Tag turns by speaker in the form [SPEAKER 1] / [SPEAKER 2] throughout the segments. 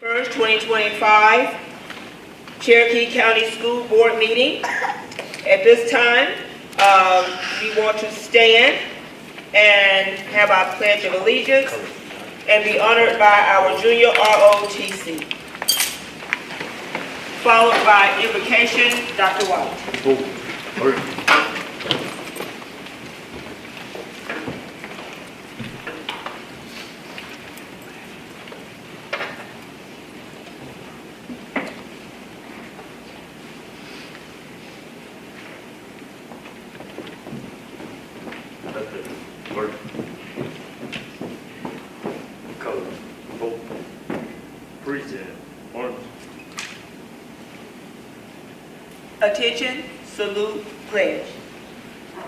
[SPEAKER 1] 1st, 2025, Cherokee County School Board meeting. At this time, we want to stand and have our Pledge of Allegiance and be honored by our junior ROTC. Followed by invocation, Dr. White. Attention, salute, pledge.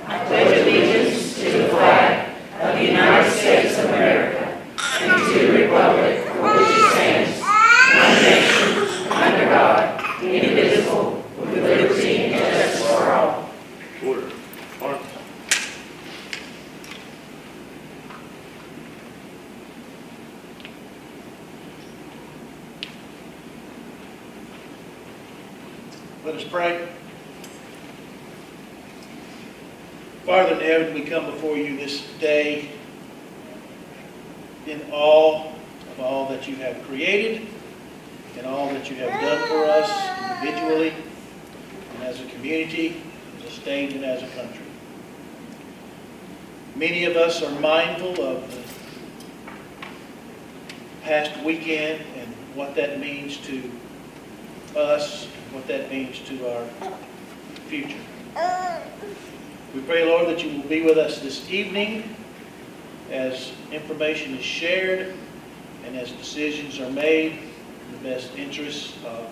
[SPEAKER 2] I pledge allegiance to the flag of the United States of America and to the republic for which it stands, one nation, under God, indivisible, with liberty and justice for all.
[SPEAKER 3] Order. Arms.
[SPEAKER 4] Let us pray. Father in heaven, we come before you this day in awe of all that you have created and all that you have done for us individually and as a community, as a state, and as a country. Many of us are mindful of the past weekend and what that means to us, what that means to our future. We pray, Lord, that you will be with us this evening as information is shared and as decisions are made in the best interests of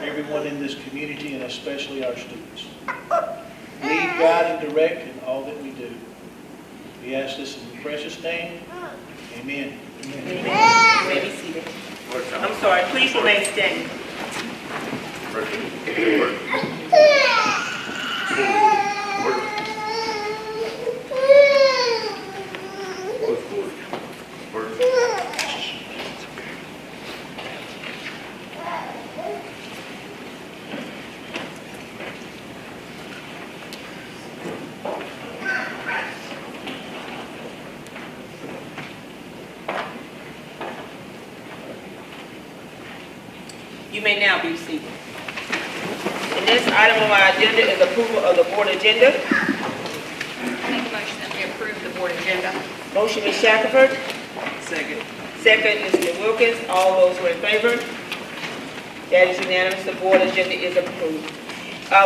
[SPEAKER 4] everyone in this community and especially our students. Lead, guide, and direct in all that we do. We ask this in your precious name. Amen.
[SPEAKER 1] Amen. You may be seated. I'm sorry, please remain standing. You may now be seated. The next item on our agenda is approval of the board agenda.
[SPEAKER 5] Make a motion that we approve the board agenda.
[SPEAKER 1] Motion is Shackelford.
[SPEAKER 3] Second.
[SPEAKER 1] Second is Mr. Wilkins. All those who are in favor? That is unanimous. The board agenda is approved.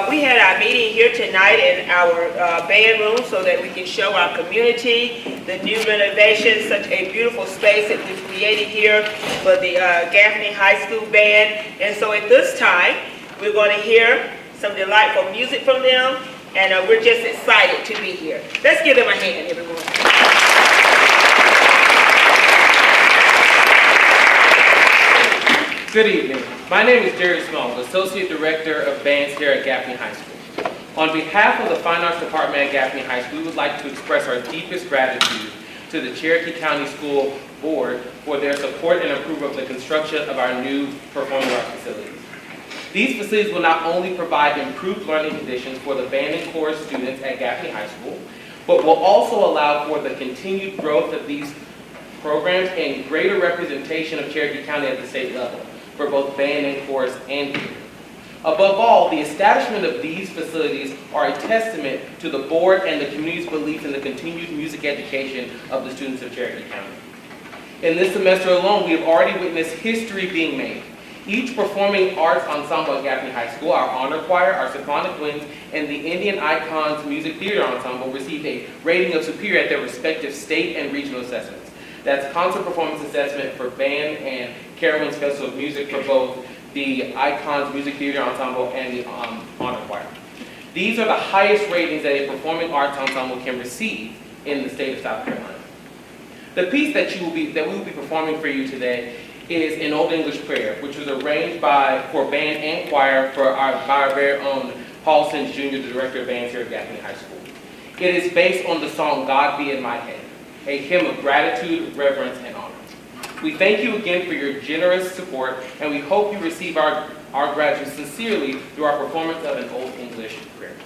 [SPEAKER 1] We had our meeting here tonight in our band room so that we can show our community the new renovation, such a beautiful space that we've created here for the Gaffney High School band. And so at this time, we're going to hear some delightful music from them, and we're just excited to be here. Let's give them a hand, everyone.
[SPEAKER 6] Good evening. My name is Jerry Small, Associate Director of Bands here at Gaffney High School. On behalf of the Fine Arts Department at Gaffney High School, we would like to express our deepest gratitude to the Cherokee County School Board for their support and approval of the construction of our new performing arts facilities. These facilities will not only provide improved learning conditions for the band and chorus students at Gaffney High School, but will also allow for the continued growth of these programs and greater representation of Cherokee County at the state level for both band and chorus and theater. Above all, the establishment of these facilities are a testament to the board and the community's belief in the continued music education of the students of Cherokee County. In this semester alone, we have already witnessed history being made. Each performing arts ensemble at Gaffney High School, our honor choir, our symphonic winds, and the Indian Icons Music Theater Ensemble received a rating of superior at their respective state and regional assessments. That's concert performance assessment for band and Carowinds Festival of Music for both the Icons Music Theater Ensemble and the honor choir. These are the highest ratings that a performing arts ensemble can receive in the state of South Carolina. The piece that we will be performing for you today is an Old English prayer, which was arranged for band and choir by our very own Paul Sims Jr., the director of bands here at Gaffney High School. It is based on the song God Be in My Head, a hymn of gratitude, reverence, and honor. We thank you again for your generous support, and we hope you receive our graduates sincerely through our performance of an Old English prayer.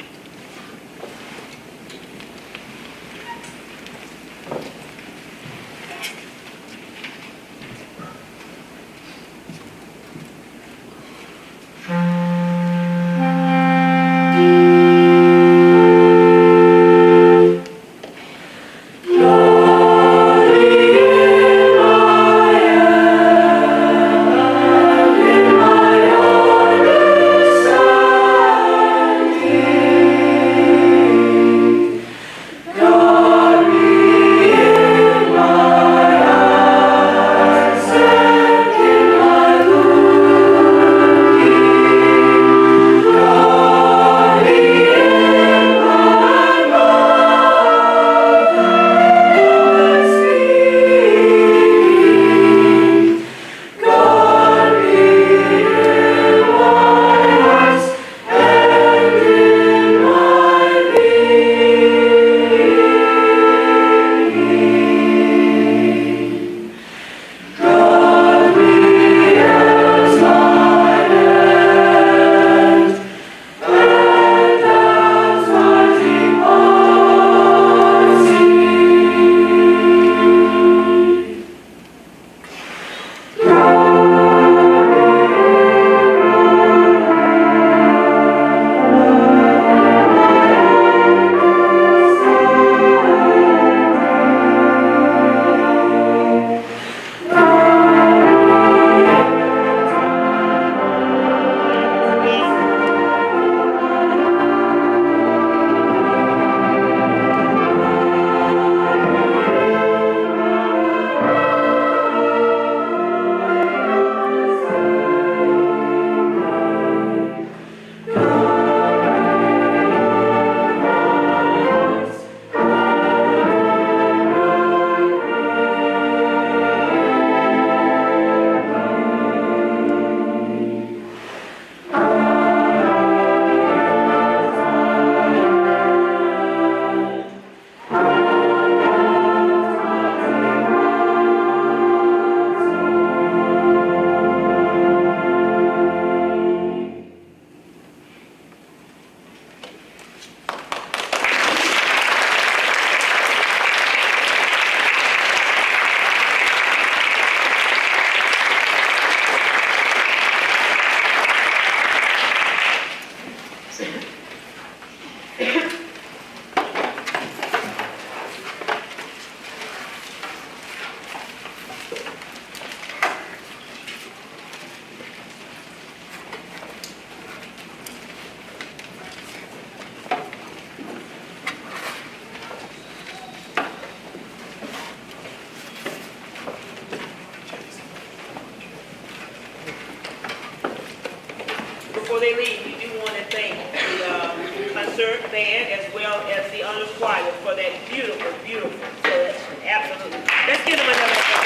[SPEAKER 1] Before they leave, we do want to thank the concert band as well as the honors choir for that beautiful, beautiful selection. Absolutely. Let's give them another applause.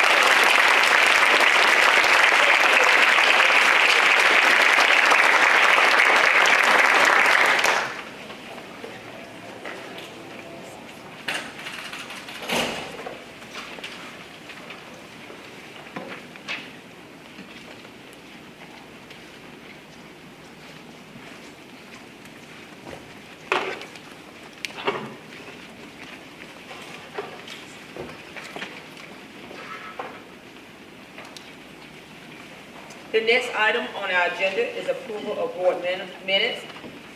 [SPEAKER 1] The next item on our agenda is approval of board minutes.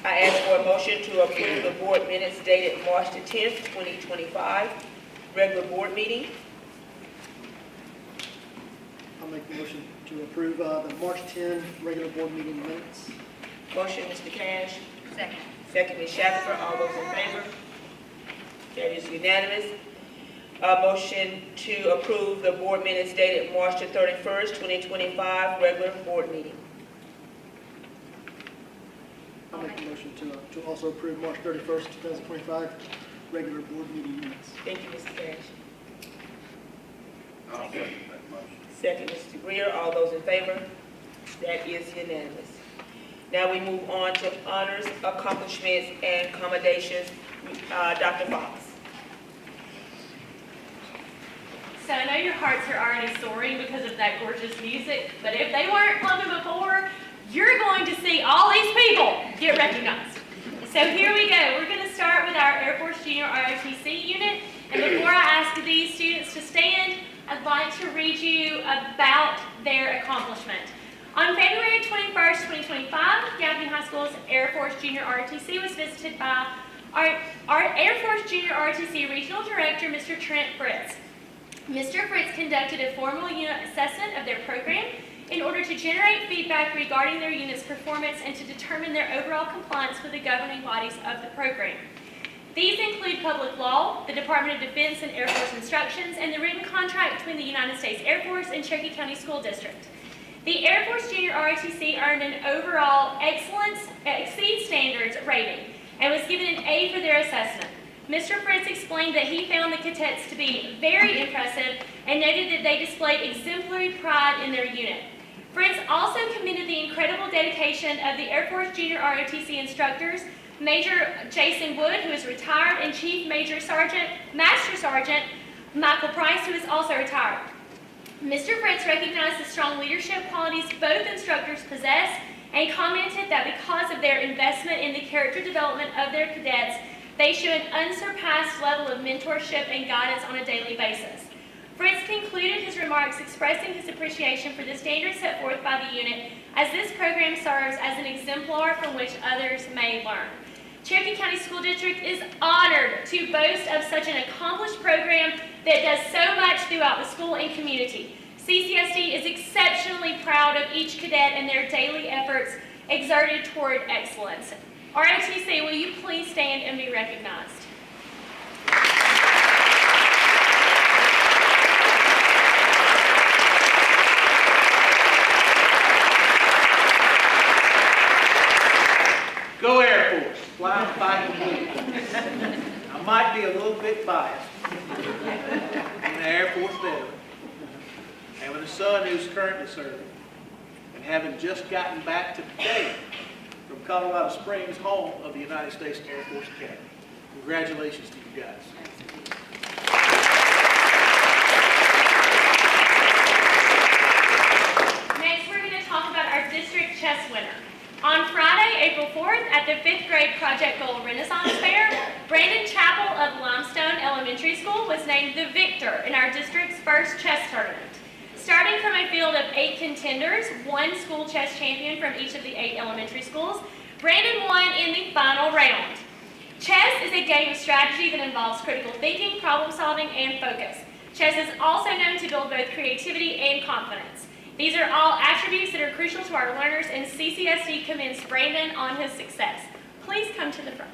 [SPEAKER 1] I ask for a motion to approve the board minutes dated March the 10th, 2025, regular board meeting.
[SPEAKER 7] I'll make the motion to approve the March 10 regular board meeting minutes.
[SPEAKER 1] Motion, Mr. Cash.
[SPEAKER 5] Second.
[SPEAKER 1] Second, Ms. Shackelford. All those in favor? That is unanimous. Motion to approve the board minutes dated March the 31st, 2025, regular board meeting.
[SPEAKER 7] I'll make the motion to also approve March 31st, 2025 regular board meeting minutes.
[SPEAKER 1] Thank you, Mr. Cash.
[SPEAKER 3] I'll second that motion.
[SPEAKER 1] Second, Mr. Greer. All those in favor? That is unanimous. Now we move on to honors, accomplishments, and commendations. Dr. Fox.
[SPEAKER 8] So in know your hearts are already soaring because of that gorgeous music, but if they weren't pumping before, you're going to see all these people get recognized. So here we go. We're going to start with our Air Force Junior ROTC unit. And before I ask these students to stand, I'd like to read you about their accomplishment. On February 21st, 2025, Gaffney High School's Air Force Junior ROTC was visited by our Air Force Junior ROTC Regional Director, Mr. Trent Fritz. Mr. Fritz conducted a formal unit assessment of their program in order to generate feedback regarding their unit's performance and to determine their overall compliance with the governing bodies of the program. These include public law, the Department of Defense and Air Force instructions, and the written contract between the United States Air Force and Cherokee County School District. The Air Force Junior ROTC earned an overall excellence exceed standards rating and was given an A for their assessment. Mr. Fritz explained that he found the cadets to be very impressive and noted that they displayed exemplary pride in their unit. Fritz also commended the incredible dedication of the Air Force Junior ROTC instructors, Major Jason Wood, who is retired, and Chief Master Sergeant Michael Price, who is also retired. Mr. Fritz recognized the strong leadership qualities both instructors possess and commented that because of their investment in the character development of their cadets, they show an unsurpassed level of mentorship and guidance on a daily basis. Fritz concluded his remarks expressing his appreciation for the standards set forth by the unit, as this program serves as an exemplar from which others may learn. Cherokee County School District is honored to boast of such an accomplished program that does so much throughout the school and community. CCSD is exceptionally proud of each cadet and their daily efforts exerted toward excellence. ROTC, will you please stand and be recognized?
[SPEAKER 4] Go Air Force, fly, fight, and bleed. I might be a little bit biased. I'm an Air Force veteran, having a son who's currently serving, and having just gotten back today from Colorado Springs, home of the United States Air Force Academy. Congratulations to you guys.
[SPEAKER 8] Next, we're going to talk about our district chess winner. On Friday, April 4th, at the 5th grade Project Gold Renaissance Fair, Brandon Chappell of Limestone Elementary School was named the victor in our district's first chess tournament. Starting from a field of 8 contenders, 1 school chess champion from each of the 8 elementary schools, Brandon won in the final round. Chess is a game of strategy that involves critical thinking, problem solving, and focus. Chess is also known to build both creativity and confidence. These are all attributes that are crucial to our learners, and CCSD commends Brandon on his success. Please come to the front.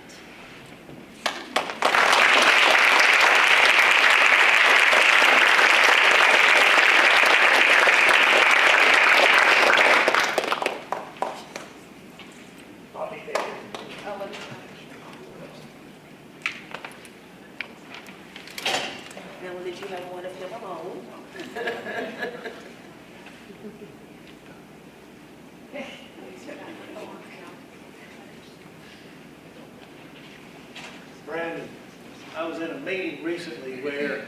[SPEAKER 2] Now that you have one of your own.
[SPEAKER 4] Brandon, I was in a meeting recently where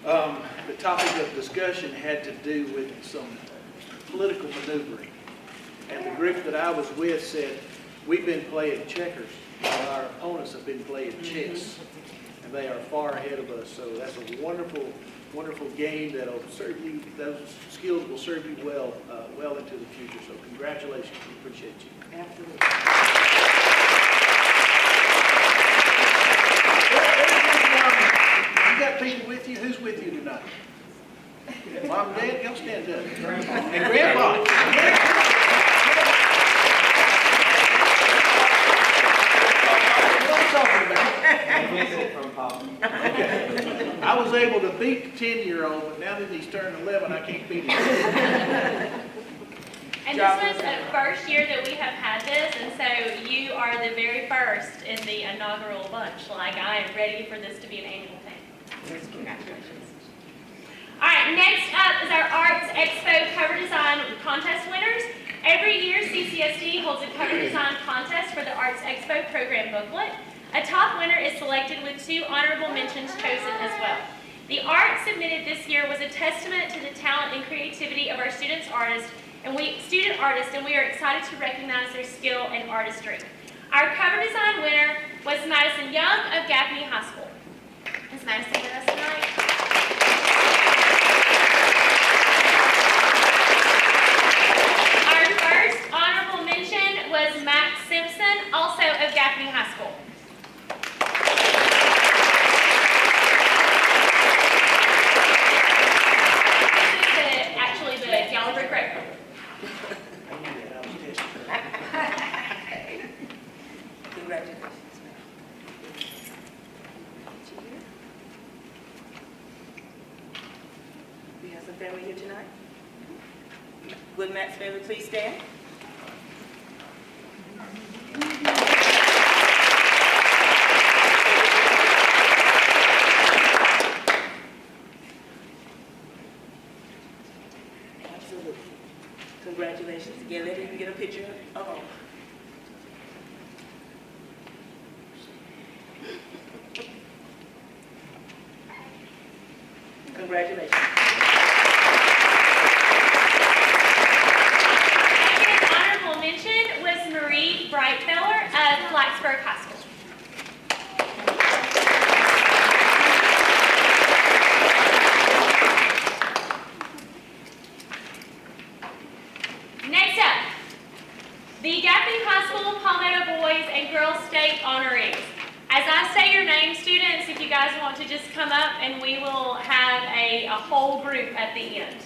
[SPEAKER 4] the topic of discussion had to do with some political maneuvering. And the group that I was with said, we've been playing checkers while our opponents have been playing chess. And they are far ahead of us. So that's a wonderful, wonderful game that'll serve you, those skills will serve you well, well into the future. So congratulations, we appreciate you.
[SPEAKER 2] Absolutely.
[SPEAKER 4] You got people with you? Who's with you tonight? Mom and Dad, y'all stand up. And Grandpa. What are you talking about?
[SPEAKER 6] From Papa.
[SPEAKER 4] Okay. I was able to beat the 10-year-old, but now that he's turned 11, I can't beat him.
[SPEAKER 8] And this was the first year that we have had this, and so you are the very first in the inaugural bunch. Like, I am ready for this to be an annual thing. Congratulations. All right, next up is our Arts Expo Cover Design Contest winners. Every year, CCSD holds a cover design contest for the Arts Expo program booklet. A top winner is selected with 2 honorable mentions chosen as well. The Art art submitted this year was a testament to the talent and creativity of our student artists, and we are excited to recognize their skill and artistry. Our cover design winner was Madison Young of Gaffney High School. Is Madison with us tonight? Our first honorable mention was Max Simpson, also of Gaffney High School. This is the Yellow Brick Road.
[SPEAKER 2] Congratulations. We have some family here tonight. Would Matt's family please stand? Absolutely. Congratulations. Again, let him get a picture of all. Congratulations.
[SPEAKER 8] Second honorable mention was Marie Brightfeller of Blacksburg High School. Next up, the Gaffney High School Palmetto Boys and Girls State honorees. As I say your name, students, if you guys want to just come up and we will have a whole group at the end.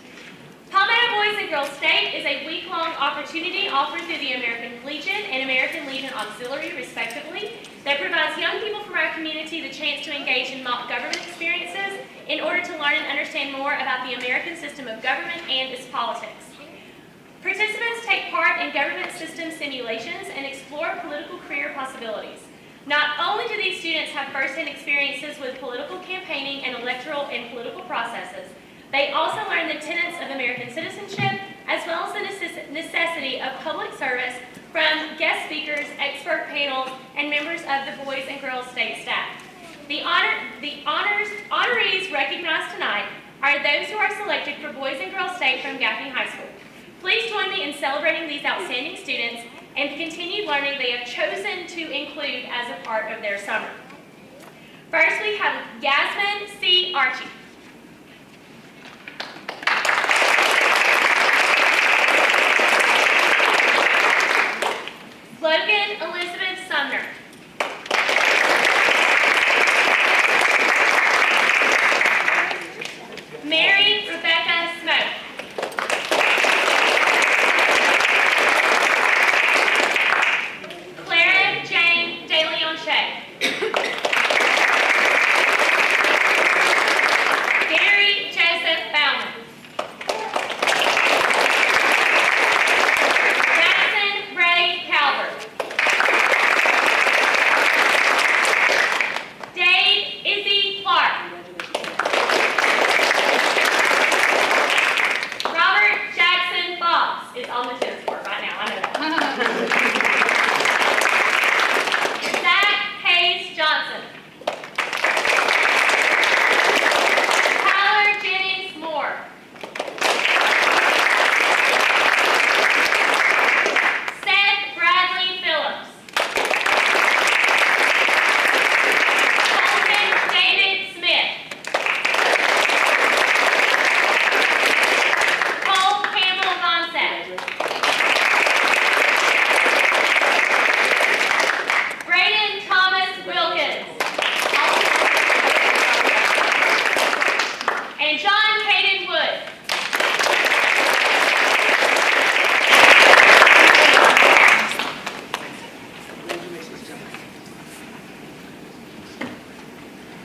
[SPEAKER 8] Palmetto Boys and Girls State is a week-long opportunity offered through the American Legion and American Legion Auxiliary, respectively, that provides young people from our community the chance to engage in mock government experiences in order to learn and understand more about the American system of government and its politics. Participants take part in government system simulations and explore political career possibilities. Not only do these students have first-hand experiences with political campaigning and electoral and political processes, they also learn the tenets of American citizenship, as well as the necessity of public service from guest speakers, expert panels, and members of the Boys and Girls State staff. The honorees recognized tonight are those who are selected for Boys and Girls State from Gaffney High School. Please join me in celebrating these outstanding students and the continued learning they have chosen to include as a part of their summer. First, we have Yasmin C. Archie. Logan Elizabeth Sumner. Mary Rebecca Smoke. Clara Jane DeLeon Shea. Gary Joseph Bauman. Madison Ray Calvert. Dave Izzy Clark. Robert Jackson Boggs is on the tennis court right now, I know that. Zach Hayes Johnson. Tyler Jennings Moore. Seth Bradley Phillips. Colton David Smith. Cole Campbell Gonsack. Braden Thomas Wilkins. And John Caden Wood.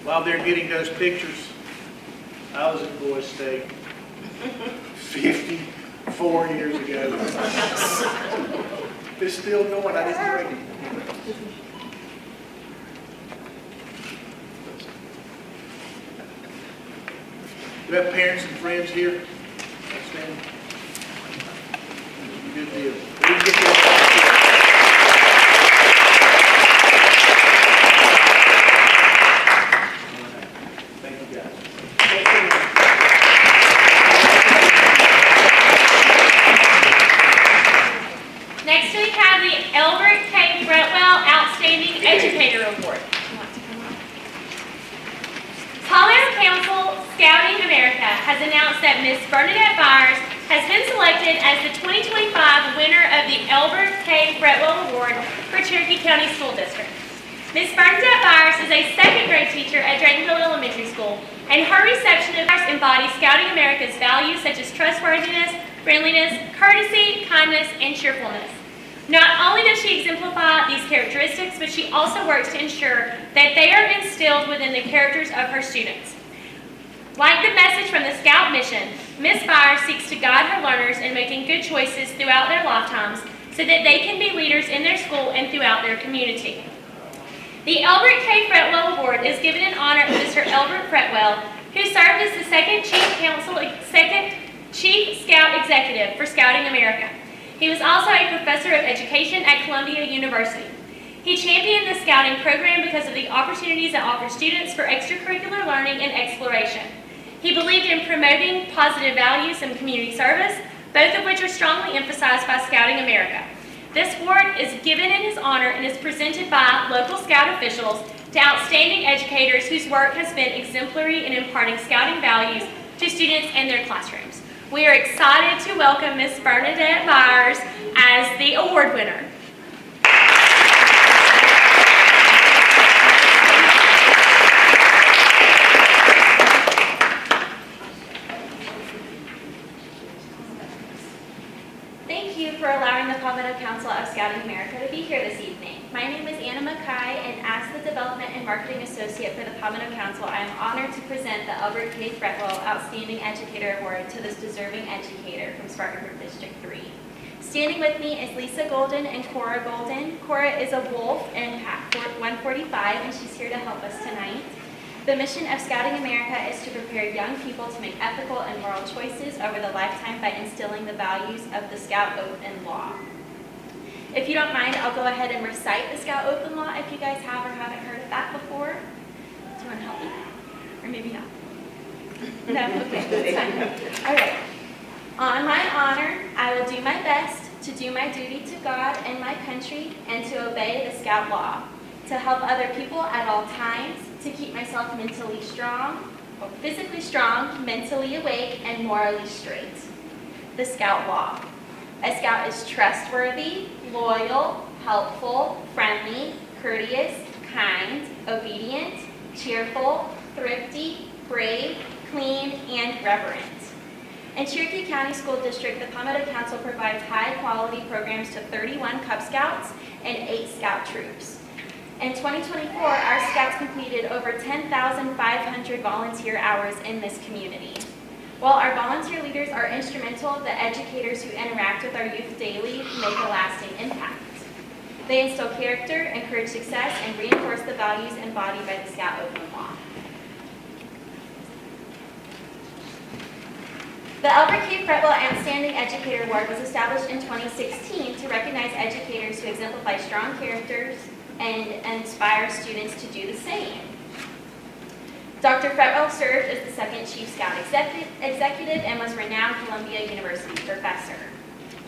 [SPEAKER 4] While they're getting those pictures, I was at Boys State 54 years ago. It's still going, I didn't break it. Do you have parents and friends here? Stand. Good deal. We can get this. Thank you, guys.
[SPEAKER 8] America has announced that Miss Bernadette Byers has been selected as the 2025 winner of the Albert K. Fretwell Award for Cherokee County School District. Miss Bernadette Byers is a second grade teacher at Draytonville Elementary School, and her reception of ours embodies Scouting America's values such as trustworthiness, friendliness, courtesy, kindness, and cheerfulness. Not only does she exemplify these characteristics, but she also works to ensure that they are instilled within the characters of her students. Like the message from the Scout mission, Miss Byers seeks to guide her learners in making good choices throughout their lifetimes so that they can be leaders in their school and throughout their community. The Albert K. Fretwell Award is given in honor of Mr. Albert Fretwell, who served as the second Chief Scout Executive for Scouting America. He was also a professor of education at Columbia University. He championed the Scouting program because of the opportunities it offers students for extracurricular learning and exploration. He believed in promoting positive values and community service, both of which are strongly emphasized by Scouting America. This award is given in his honor and is presented by local Scout officials to outstanding educators whose work has been exemplary in imparting Scouting values to students in their classrooms. We are excited to welcome Miss Bernadette Byers as the award winner. Thank you for allowing the Palmetto Council of Scouting America to be here this evening. My name is Anna McKay, and as the Development and Marketing Associate for the Palmetto Council, I am honored to present the Albert K. Fretwell Outstanding Educator Award to this deserving educator from Spartanburg District 3. Standing with me is Lisa Golden and Cora Golden. Cora is a wolf in Pack 145, and she's here to help us tonight. The mission of Scouting America is to prepare young people to make ethical and moral choices over the lifetime by instilling the values of the Scout Oath and Law. If you don't mind, I'll go ahead and recite the Scout Oath and Law if you guys have or haven't heard of that before. Do you want to help me? Or maybe not? No? Okay, that's fine. All right. On my honor, I will do my best to do my duty to God and my country and to obey the Scout Law, to help other people at all times, to keep myself mentally strong, or physically strong, mentally awake, and morally straight. The Scout Law. A Scout is trustworthy, loyal, helpful, friendly, courteous, kind, obedient, cheerful, thrifty, brave, clean, and reverent. In Cherokee County School District, the Palmetto Council provides high-quality programs to 31 Cub Scouts and 8 Scout troops. In 2024, our Scouts completed over 10,500 volunteer hours in this community. While our volunteer leaders are instrumental, the educators who interact with our youth daily make a lasting impact. They instill character, encourage success, and reinforce the values embodied by the Scout Oath and Law. The Albert K. Fretwell Outstanding Educator Award was established in 2016 to recognize educators who exemplify strong characters and inspire students to do the same. Dr. Fretwell served as the second Chief Scout Executive and was renowned Columbia University professor.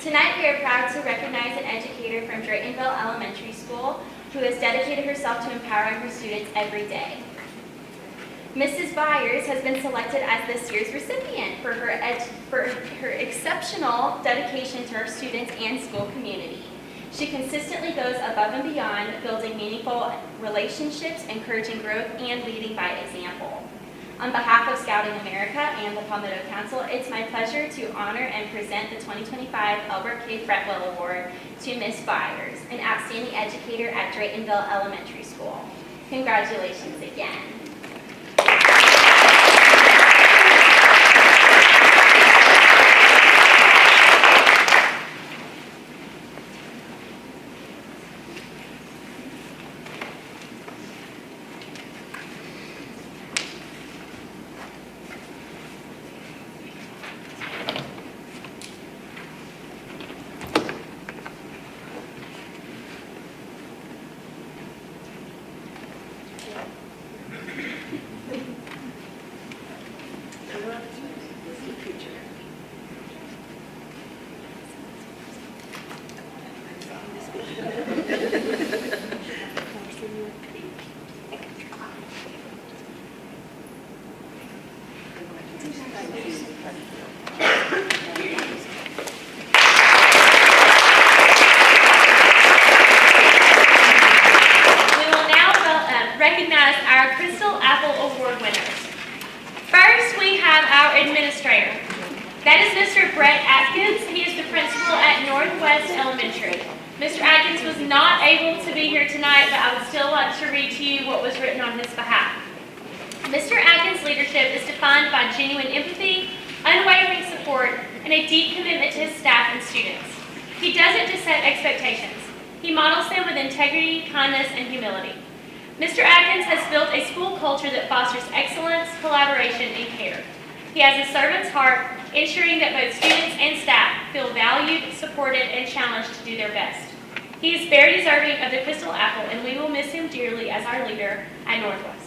[SPEAKER 8] Tonight we are proud to recognize an educator from Draytonville Elementary School who has dedicated herself to empowering her students every day. Mrs. Byers has been selected as this year's recipient for her exceptional dedication to her students and school community. She consistently goes above and beyond, building meaningful relationships, encouraging growth, and leading by example. On behalf of Scouting America and the Palmetto Council, it's my pleasure to honor and present the 2025 Albert K. Fretwell Award to Ms. Byers, an outstanding educator at Draytonville Elementary School. Congratulations again. We will now recognize our Crystal Apple Award winners. First, we have our administrator. That is Mr. Brett Atkins. He is the principal at Northwest Elementary. Mr. Atkins was not able to be here tonight, but I would still like to read to you what was written on his behalf. Mr. Atkins' leadership is defined by genuine empathy, unwavering support, and a deep commitment to his staff and students. He doesn't just set expectations. He models them with integrity, kindness, and humility. Mr. Atkins has built a school culture that fosters excellence, collaboration, and care. He has a servant's heart, ensuring that both students and staff feel valued, supported, and challenged to do their best. He is very deserving of the Crystal Apple, and we will miss him dearly as our leader at Northwest.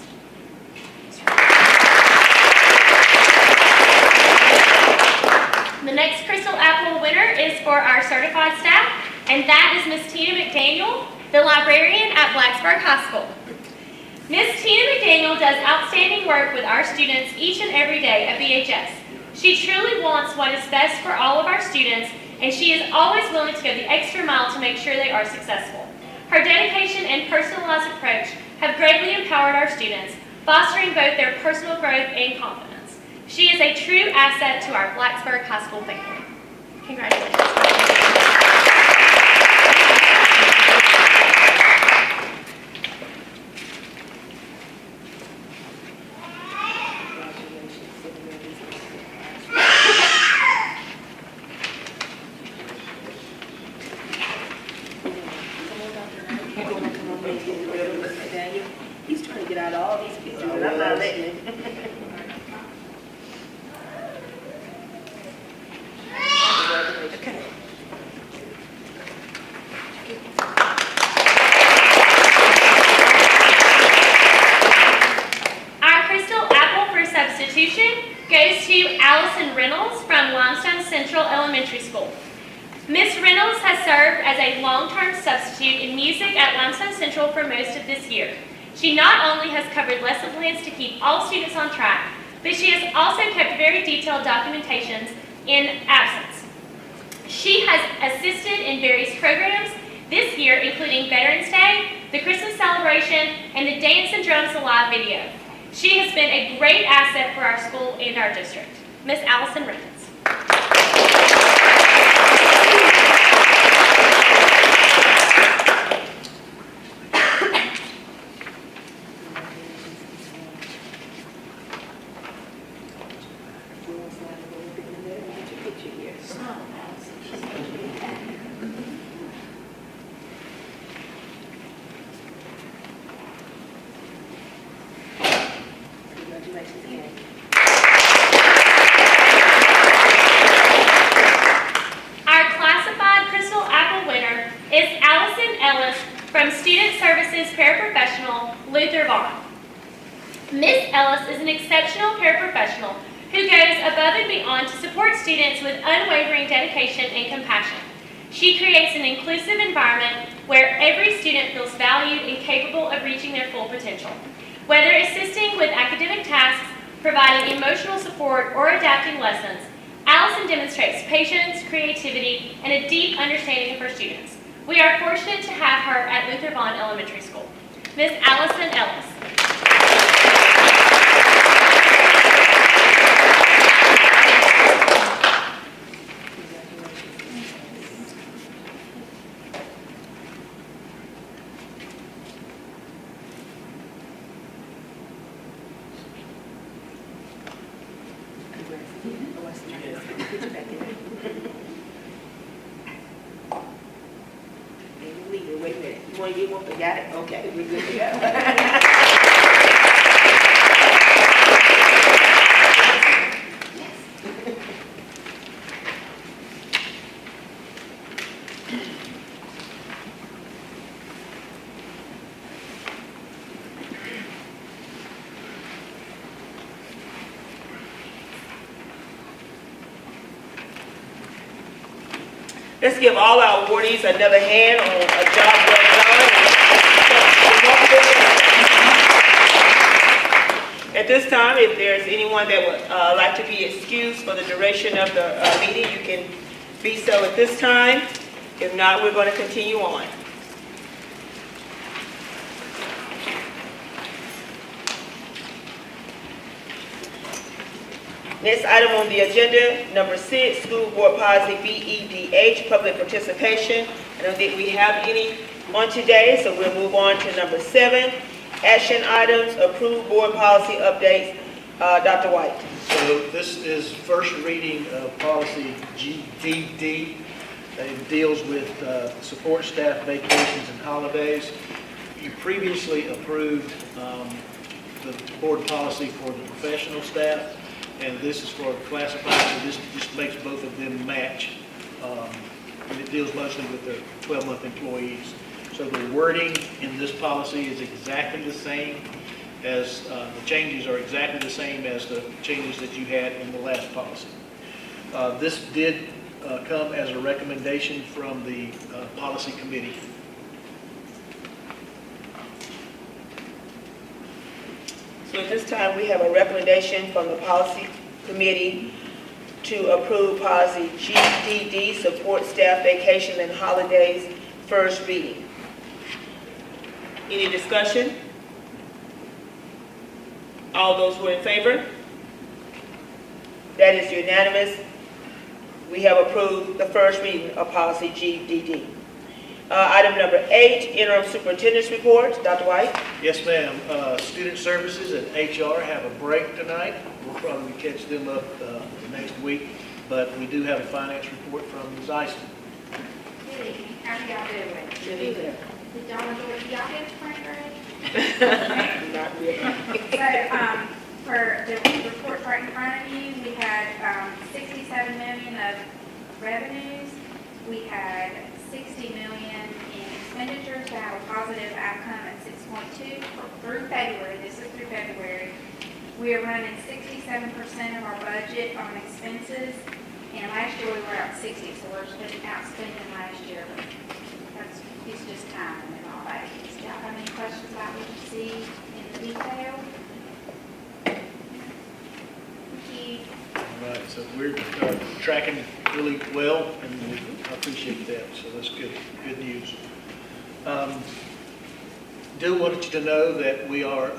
[SPEAKER 8] The next Crystal Apple winner is for our certified staff, and that is Miss Tina McDaniel, the librarian at Blacksburg High School. Miss Tina McDaniel does outstanding work with our students each and every day at BHS. She truly wants what is best for all of our students, and she is always willing to go the extra mile to make sure they are successful. Her dedication and personalized approach have greatly empowered our students, fostering both their personal growth and confidence. She is a true asset to our Blacksburg High School family. Congratulations.
[SPEAKER 1] He's trying to get out of all these pictures, and I'm not letting him. Okay.
[SPEAKER 8] Our Crystal Apple for substitution goes to Allison Reynolds from Limestone Central Elementary School. Miss Reynolds has served as a long-term substitute in music at Limestone Central for most of this year. She not only has covered lesson plans to keep all students on track, but she has also kept very detailed documentations in absence. She has assisted in various programs this year, including Veterans Day, the Christmas celebration, and the Dance and Drums Alive video. She has been a great asset for our school and our district. Miss Allison Reynolds. Our classified Crystal Apple winner is Allison Ellis from Student Services Paraprofessional, Luther Vaughn. Miss Ellis is an exceptional paraprofessional who goes above and beyond to support students with unwavering dedication and compassion. She creates an inclusive environment where every student feels valued and capable of reaching their full potential. Whether assisting with academic tasks, providing emotional support, or adapting lessons, Allison demonstrates patience, creativity, and a deep understanding of her students. We are fortunate to have her at Luther Vaughn Elementary School. Miss Allison Ellis.
[SPEAKER 1] Wait a minute. You want to get one? Got it? Okay, we're good to go. Let's give all our awardees another hand on a job well done. At this time, if there's anyone that would like to be excused for the duration of the meeting, you can be so at this time. If not, we're going to continue on. Next item on the agenda, number 6, School Board Policy BEDH, Public Participation. I don't think we have any on today, so we'll move on to number 7, Action Items, Approved Board Policy Updates. Dr. White.
[SPEAKER 4] So this is first reading of policy GDD. It deals with support staff vacations and holidays. You previously approved the board policy for the professional staff, and this is for classified, so this just makes both of them match. And it deals mostly with the 12-month employees. So the wording in this policy is exactly the same as, the changes are exactly the same as the changes that you had in the last policy. This did come as a recommendation from the policy committee.
[SPEAKER 1] So at this time, we have a recommendation from the policy committee to approve policy GDD, support staff vacation and holidays, first reading. Any discussion? All those who are in favor? That is unanimous. We have approved the first reading of policy GDD. Item number 8, interim superintendent's report. Dr. White?
[SPEAKER 4] Yes, ma'am. Student services and HR have a break tonight. We'll probably catch them up next week, but we do have a finance report from Ms. Eiston.
[SPEAKER 9] Good evening. How are y'all doing?
[SPEAKER 1] Good evening.
[SPEAKER 9] Did y'all get spring break?
[SPEAKER 1] Not really.
[SPEAKER 9] So, for the report right in front of you, we had 67 million of revenues. We had 60 million in expenditures to have a positive outcome at 6.2 through February. This is through February. We are running 67% of our budget on expenses, and last year we were at 60, so we're outspending last year. But it's just time and all that. Do y'all have any questions about what you see in the detail?
[SPEAKER 4] All right, so we're tracking really well, and we appreciate that, so that's good news. Do want you to know that we are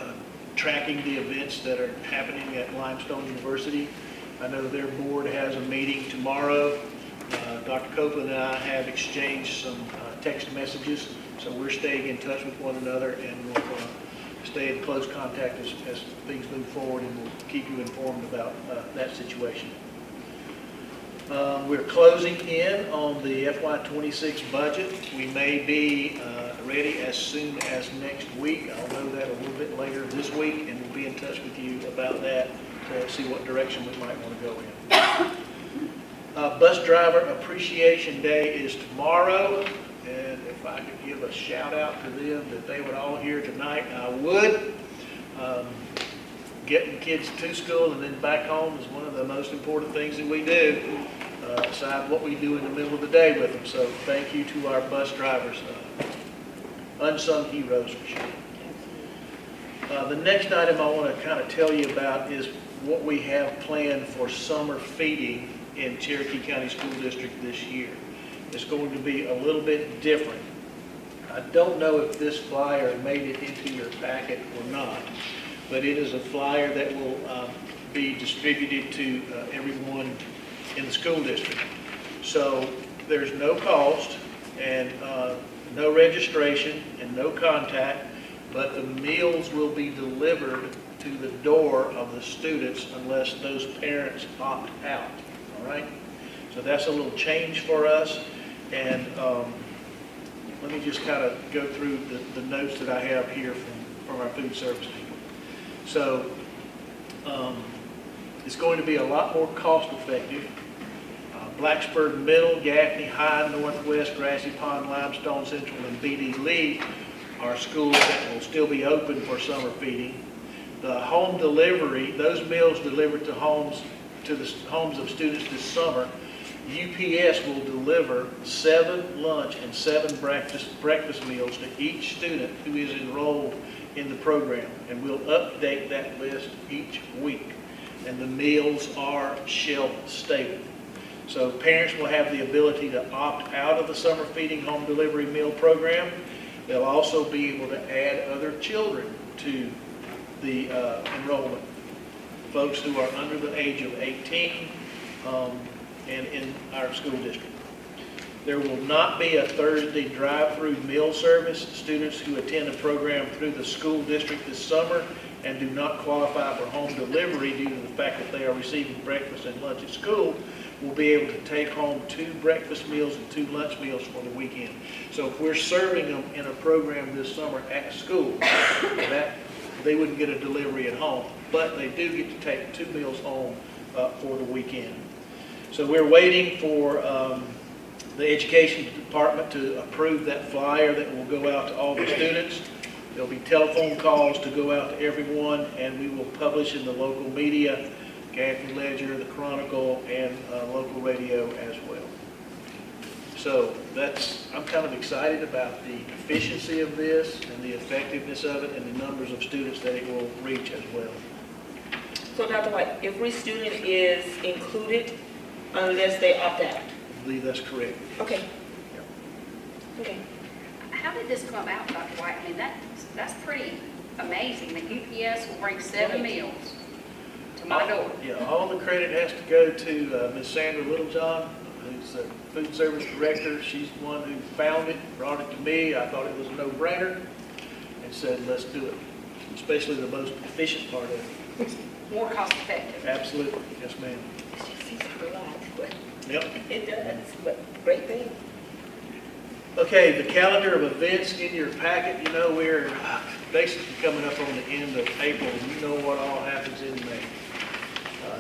[SPEAKER 4] tracking the events that are happening at Limestone University. I know their board has a meeting tomorrow. Dr. Copeland and I have exchanged some text messages, so we're staying in touch with one another, and we'll stay in close contact as things move forward, and we'll keep you informed about that situation. We're closing in on the FY26 budget. We may be ready as soon as next week. I'll know that a little bit later this week, and we'll be in touch with you about that to see what direction we might want to go in. Bus Driver Appreciation Day is tomorrow, and if I could give a shout out to them that they would all hear tonight, I would. Getting kids to school and then back home is one of the most important things that we do, aside what we do in the middle of the day with them. So thank you to our bus drivers, unsung heroes for sure. The next item I want to kind of tell you about is what we have planned for summer feeding in Cherokee County School District this year. It's going to be a little bit different. I don't know if this flyer made it into your packet or not, but it is a flyer that will be distributed to everyone in the school district. So there's no cost and no registration and no contact, but the meals will be delivered to the door of the students unless those parents opt out, all right? So that's a little change for us, and let me just kind of go through the notes that I have here from our food service people. So it's going to be a lot more cost effective. Blacksburg Middle, Gaffney High, Northwest, Grassy Pond, Limestone Central, and BD Lee are schools that will still be open for summer feeding. The home delivery, those meals delivered to the homes of students this summer, UPS will deliver 7 lunch and 7 breakfast meals to each student who is enrolled in the program, and we'll update that list each week. And the meals are shelf stable. So parents will have the ability to opt out of the summer feeding home delivery meal program. They'll also be able to add other children to the enrollment. Folks who are under the age of 18 and in our school district. There will not be a Thursday drive-through meal service. Students who attend a program through the school district this summer and do not qualify for home delivery due to the fact that they are receiving breakfast and lunch at school will be able to take home 2 breakfast meals and 2 lunch meals for the weekend. So if we're serving them in a program this summer at school, they wouldn't get a delivery at home, but they do get to take 2 meals home for the weekend. So we're waiting for the education department to approve that flyer that will go out to all the students. There'll be telephone calls to go out to everyone, and we will publish in the local media, Gaffney Ledger, the Chronicle, and local radio as well. So I'm kind of excited about the efficiency of this and the effectiveness of it and the numbers of students that it will reach as well.
[SPEAKER 1] So Dr. White, every student is included unless they opt out?
[SPEAKER 4] I believe that's correct.
[SPEAKER 1] Okay. Okay.
[SPEAKER 2] How did this come about, Dr. White? I mean, that's pretty amazing that UPS will bring 7 meals to my door.
[SPEAKER 4] Yeah, all the credit has to go to Ms. Sandra Littlejohn, who's the food service director. She's the one who found it, brought it to me. I thought it was a no-brainer and said, let's do it, especially the most efficient part of it.
[SPEAKER 2] More cost effective.
[SPEAKER 4] Absolutely. Yes, ma'am.
[SPEAKER 1] It just seems like a lot, but
[SPEAKER 4] Yep.
[SPEAKER 1] it does, but great thing.
[SPEAKER 4] Okay, the calendar of events in your packet. You know, we're basically coming up on the end of April, and you know what all happens in May.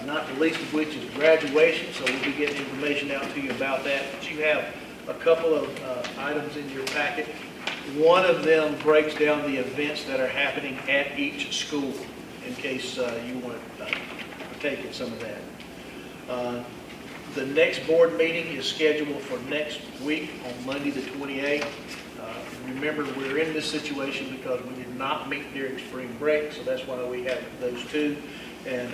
[SPEAKER 4] Not the least of which is graduation, so we'll be getting information out to you about that. But you have a couple of items in your packet. One of them breaks down the events that are happening at each school, in case you want to partake in some of that. The next board meeting is scheduled for next week on Monday the 28th. Remember, we're in this situation because we did not meet during spring break, so that's why we have those 2. And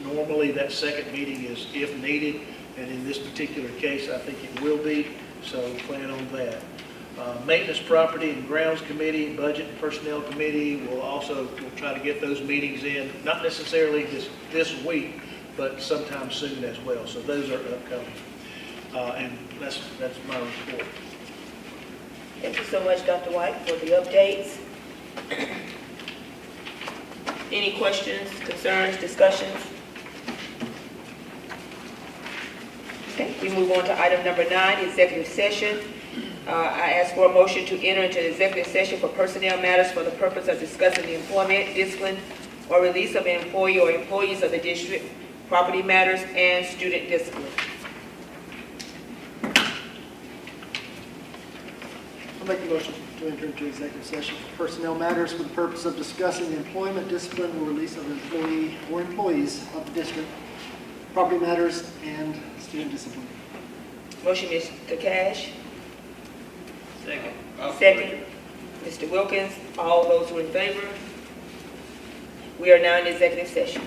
[SPEAKER 4] normally that second meeting is if needed, and in this particular case, I think it will be, so plan on that. Maintenance, Property and Grounds Committee, Budget and Personnel Committee we'll try to get those meetings in, not necessarily this week, but sometime soon as well. So those are upcoming. And that's my report.
[SPEAKER 1] Thank you so much, Dr. White, for the updates. Any questions, concerns, discussions? Okay, we move on to item number 9, executive session. I ask for a motion to enter into executive session for personnel matters for the purpose of discussing the employment, discipline, or release of an employee or employees of the district, property matters, and student discipline.
[SPEAKER 7] I'll make a motion to enter into executive session for personnel matters for the purpose of discussing the employment, discipline, or release of an employee or employees of the district, property matters, and student discipline.
[SPEAKER 1] Motion, Mr. Cash.
[SPEAKER 3] Second.
[SPEAKER 1] Second, Mr. Wilkins. All those who are in favor? We are now in executive session.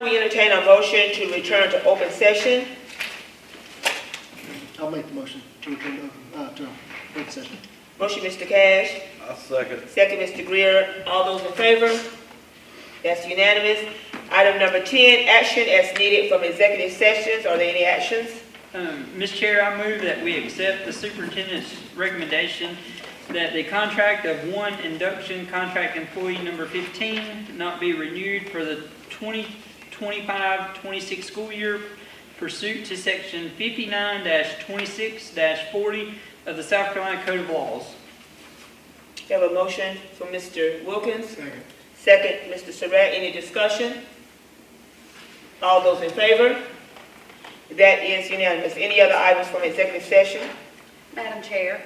[SPEAKER 1] We entertain a motion to return to open session.
[SPEAKER 7] I'll make the motion to return to open session.
[SPEAKER 1] Motion, Mr. Cash.
[SPEAKER 3] I'll second.
[SPEAKER 1] Second, Mr. Greer. All those in favor? That's unanimous. Item number 10, action as needed from executive sessions. Are there any actions?
[SPEAKER 10] Ms. Chair, I move that we accept the superintendent's recommendation that the contract of one induction contract employee number 15 not be renewed for the 2025-26 school year pursuant to section 59-26-40 of the South Carolina Code of Laws.
[SPEAKER 1] We have a motion from Mr. Wilkins.
[SPEAKER 7] Second.
[SPEAKER 1] Second, Mr. Surratt. Any discussion? All those in favor? That is unanimous. Any other items from executive session?
[SPEAKER 11] Madam Chair,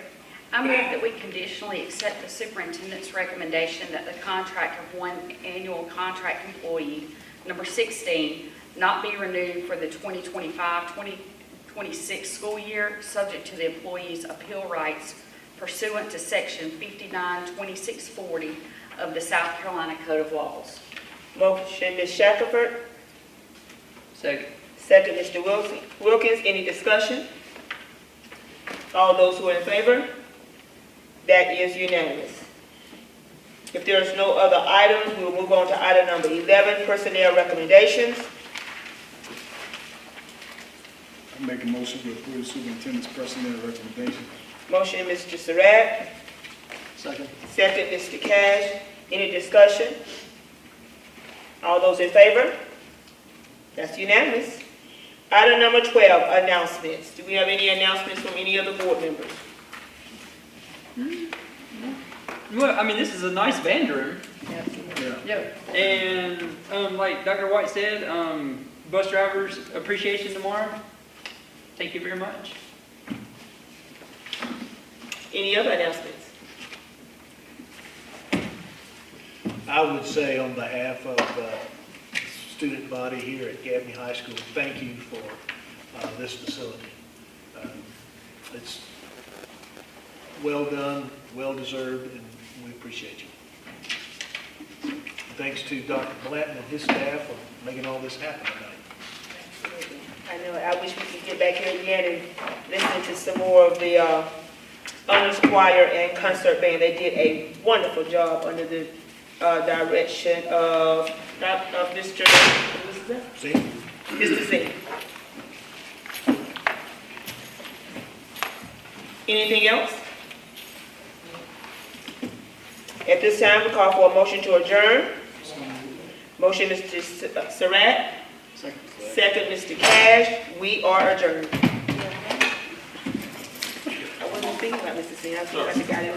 [SPEAKER 11] I move that we conditionally accept the superintendent's recommendation that the contract of one annual contract employee, number 16, not be renewed for the 2025-2026 school year, subject to the employee's appeal rights pursuant to section 59-26-40 of the South Carolina Code of Laws.
[SPEAKER 1] Motion, Ms. Shackelford.
[SPEAKER 10] Second.
[SPEAKER 1] Second, Mr. Wilkins. Any discussion? All those who are in favor? That is unanimous. If there is no other items, we will move on to item number 11, personnel recommendations.
[SPEAKER 12] I make a motion to approve the superintendent's personnel recommendation.
[SPEAKER 1] Motion, Mr. Surratt.
[SPEAKER 7] Second.
[SPEAKER 1] Second, Mr. Cash. Any discussion? All those in favor? That's unanimous. Item number 12, announcements. Do we have any announcements from any other board members?
[SPEAKER 10] Well, I mean, this is a nice band room.
[SPEAKER 12] Yeah.
[SPEAKER 10] And like Dr. White said, bus drivers appreciation tomorrow. Thank you very much.
[SPEAKER 1] Any other announcements?
[SPEAKER 4] I would say on behalf of the student body here at Gaffney High School, thank you for this facility. It's well done, well deserved, and we appreciate you. Thanks to Dr. Blanton and his staff for making all this happen tonight.
[SPEAKER 1] Absolutely. I know, I wish we could get back here again and listen to some more of the honors choir and concert band. They did a wonderful job under the direction of Mr.
[SPEAKER 4] See?
[SPEAKER 1] Mr. Z. Anything else? At this time, we call for a motion to adjourn. Motion, Mr. Surratt.
[SPEAKER 7] Second.
[SPEAKER 1] Second, Mr. Cash. We are adjourned. I wasn't thinking about Mr. Singh. I thought I got it.